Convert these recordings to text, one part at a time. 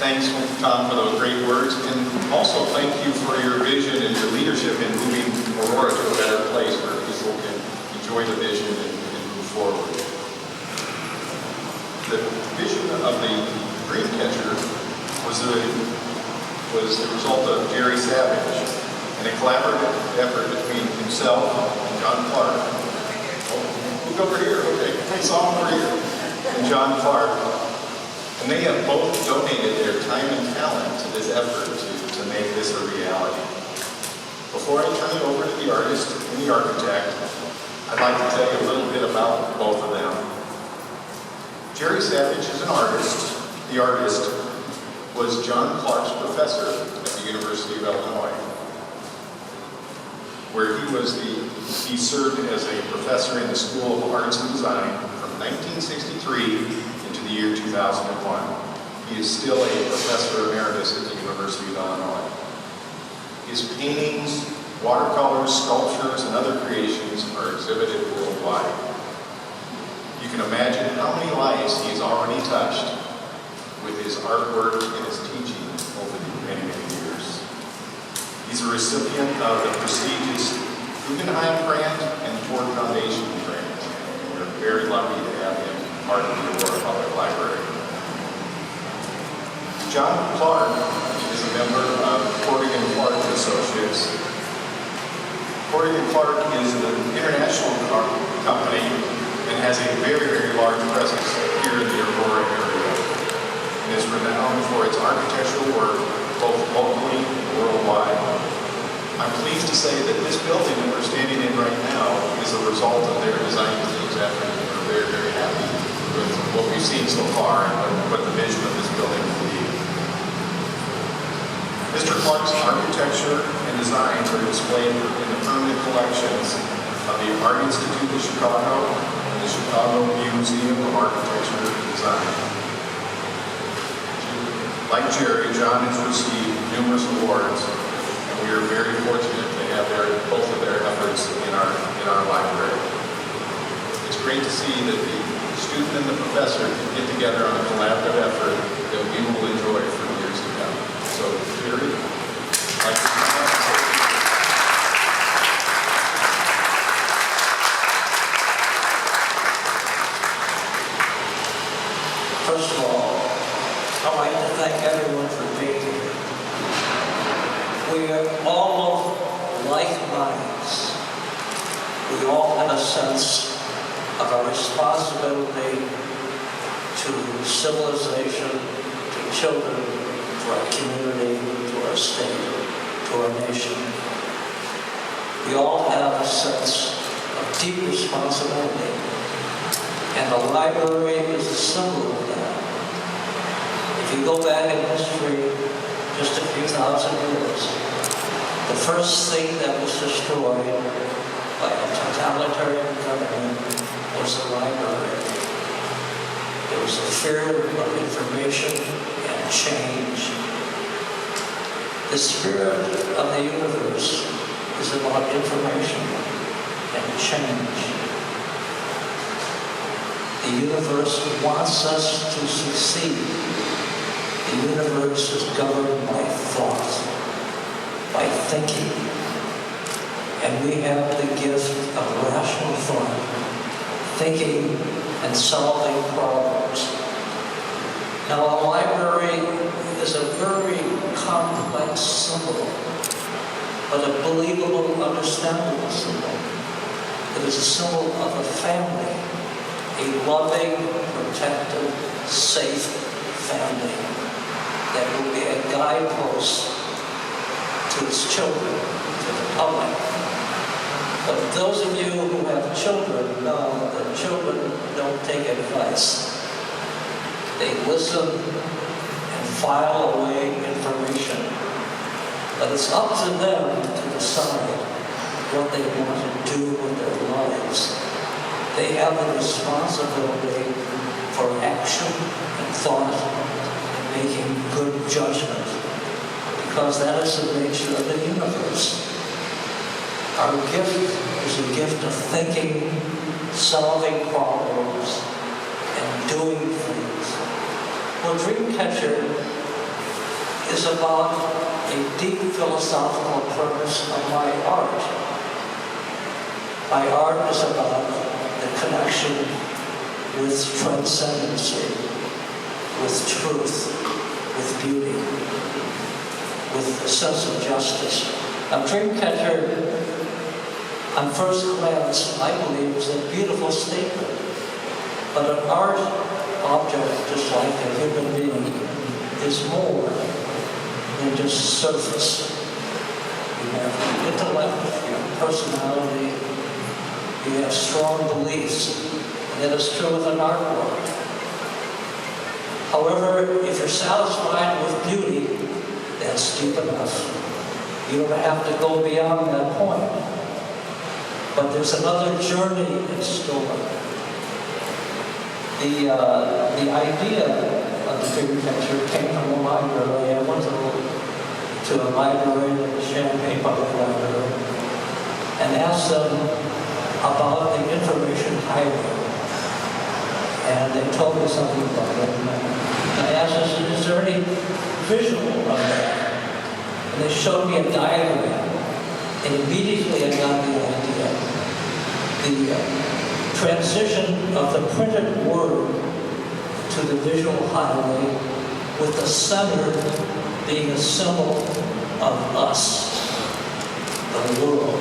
Thanks, Tom, for those great words, and also thank you for your vision and your leadership in moving Aurora to a better place where people can enjoy the vision and move forward. The vision of the dream catcher was the result of Jerry Savage and a collaborative effort between himself and John Clark. Oh, look over here, okay, I saw him over here. And John Clark. And they have both donated their time and talent to this effort to make this a reality. Before I turn it over to the artist and the architect, I'd like to tell you a little bit about both of them. Jerry Savage is an artist. The artist was John Clark's professor at the University of Illinois, where he served as a professor in the School of Arts and Design from 1963 to the year 2001. He is still a professor emeritus at the University of Illinois. His paintings, watercolors, sculptures, and other creations are exhibited worldwide. You can imagine how many lives he has already touched with his artwork and his teaching over the many, many years. He's a recipient of the prestigious Guggenheim Grant and Ford Foundation Grant, and we're very lucky to have him part of the Aurora Public Library. John Clark is a member of Corrigan Clark Associates. Corrigan Clark is an international company and has a very, very large presence here in the Aurora area and is renowned for its architectural work both locally and worldwide. I'm pleased to say that this building that we're standing in right now is a result of their design team's effort, and we're very, very happy with what we've seen so far and what the vision of this building will be. Mr. Clark's architecture and designs are displayed in the permanent collections of the Art Institute of Chicago and the Chicago Museum of Architecture and Design. Like Jerry, John has received numerous awards, and we are very fortunate to have both of their efforts in our library. It's great to see that the student and the professor can get together on a collaborative effort that we will enjoy for years to come. So, Jerry, I'd like to First of all, I'd like to thank everyone for being here. We are all of like minds. We all have a sense of our responsibility to civilization, to children, to our community, to our state, to our nation. We all have a sense of deep responsibility, and the library is a symbol of that. If you go back in history just a few thousand years, the first thing that was destroyed by a totalitarian government was the library. There was a fear of information and change. The spirit of the universe is about information and change. The universe wants us to succeed. The universe is governed by thought, by thinking. And we have the gift of rational thought, thinking and solving problems. Now, a library is a very complex symbol, but a believable, understandable symbol. It is a symbol of a family, a loving, protective, safe family that will be a guidepost to its children, to the public. But those of you who have children know that children don't take advice. They listen and file away information. But it's up to them to decide what they want to do with their lives. They have the responsibility for action and thought and making good judgment, because that is the nature of the universe. Our gift is a gift of thinking, solving problems, and doing things. Well, Dreamcatcher is about a deep philosophical premise of my art. My art is about the connection with transcendency, with truth, with beauty, with a sense of justice. Now, Dreamcatcher, on first glance, I believe is a beautiful statement. But an art object, just like a human being, is more than just surface. You have intellect, you have personality, you have strong beliefs, and that is true with an artwork. However, if you're satisfied with beauty, that's deep enough. You don't have to go beyond that point. But there's another journey in store. The idea of the Dreamcatcher came from a library. I went to a library, the Champaign Public Library, and asked them about the information highway. And they told me something about it. And I asked them, is there any visual of that? And they showed me a diagram. And immediately I got the idea. The transition of the printed word to the visual highway, with the center being a symbol of us, the world.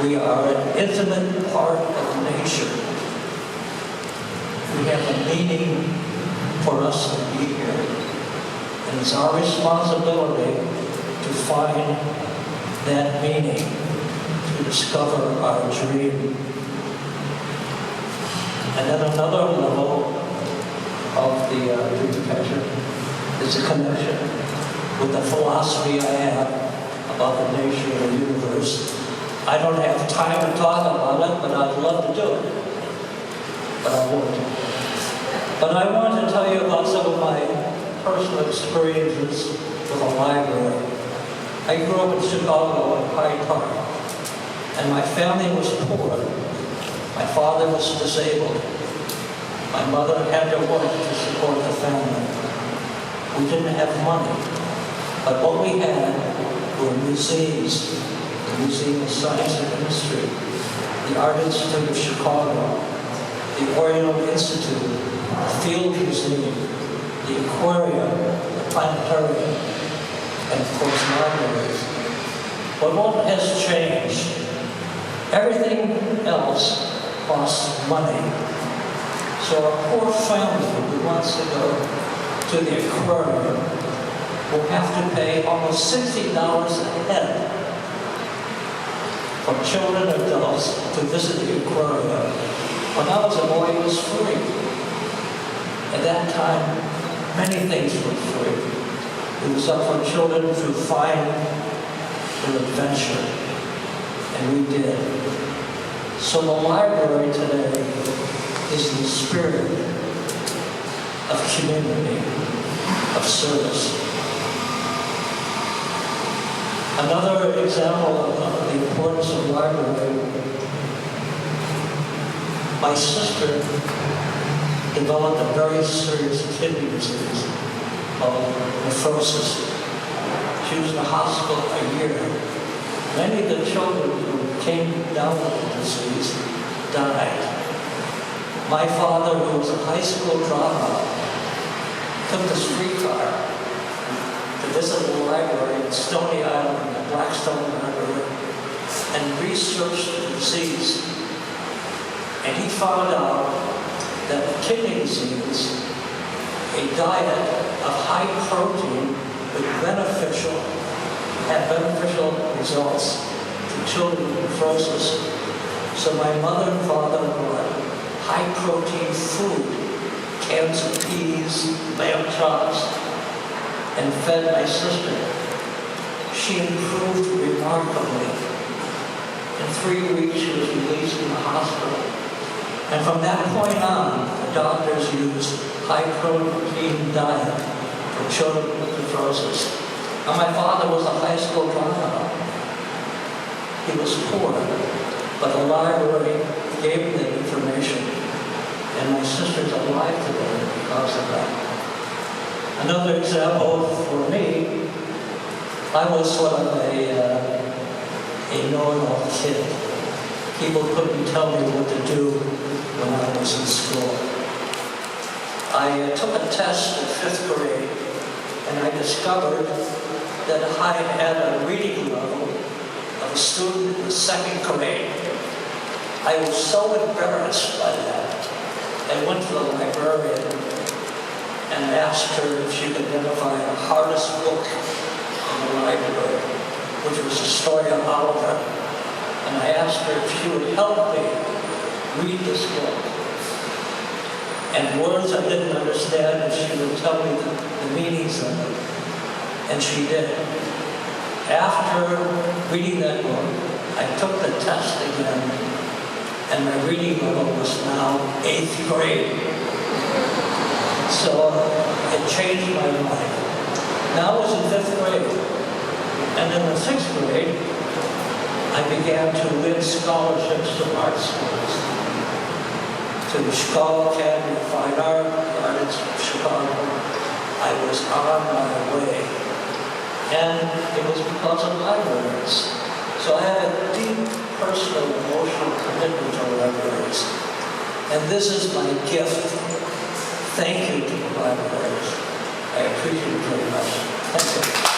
We are an intimate part of nature. We have a meaning for us to be here. And it's our responsibility to find that meaning, to discover our dream. And then another level of the Dreamcatcher is a connection with the philosophy I have about the nature of the universe. I don't have time to talk about it, but I'd love to do it. But I won't. But I want to tell you about some of my personal experiences with a library. I grew up in Chicago in Hyde Park, and my family was poor. My father was disabled. My mother had to work to support the family. We didn't have money, but what we had were museums, the Museum of Science and Industry, the Art Institute of Chicago, the Oriental Institute, the Field Museum, the Aquarium, the Planetarium, and of course libraries. But what has changed? Everything else costs money. So a poor family who wants to go to the aquarium will have to pay almost $60 a head for children and adults to visit the aquarium. When I was a boy, it was free. At that time, many things were free. It was up for children to find their adventure, and we did. So the library today is the spirit of community, of service. Another example of the importance of library, my sister developed a very serious kidney disease called nephrosis. She was in the hospital a year. Many of the children who came down with the disease died. My father, who was a high school dropout, took the streetcar to visit the library in Stony Island, the Blackstone Library, and researched the disease. And he found out that kidney disease, a diet of high protein, had beneficial results to children with nephrosis. So my mother and father brought high-protein food, cans of peas, lamb chops, and fed my sister. She improved remarkably. In 3 weeks, she was released from the hospital. And from that point on, the doctors used high-protein diet for children with nephrosis. Now, my father was a high school dropout. He was poor, but the library gave him the information. And my sister's alive today because of that. Another example for me, I was sort of a know-it-all kid. People couldn't tell me what to do when I was in school. I took a test in 5th grade, and I discovered that I had a reading level of a student in 2nd grade. I was so embarrassed by that. I went to the librarian and asked her if she could identify the hardest book in the library, which was the story of Oliver. And I asked her if she would help me read this book. And words I didn't understand, and she would tell me the meanings of it. And she did. After reading that book, I took the test again, and my reading level was now 8th grade. So it changed my life. Now I was in 5th grade, and in the 6th grade, I began to win scholarships to art schools, to the Chicago Academy of Fine Arts of Chicago. I was on my way, and it was because of libraries. So I have a deep personal, emotional commitment to libraries, and this is my gift. Thank you to the libraries. I appreciate it very much. Thank you.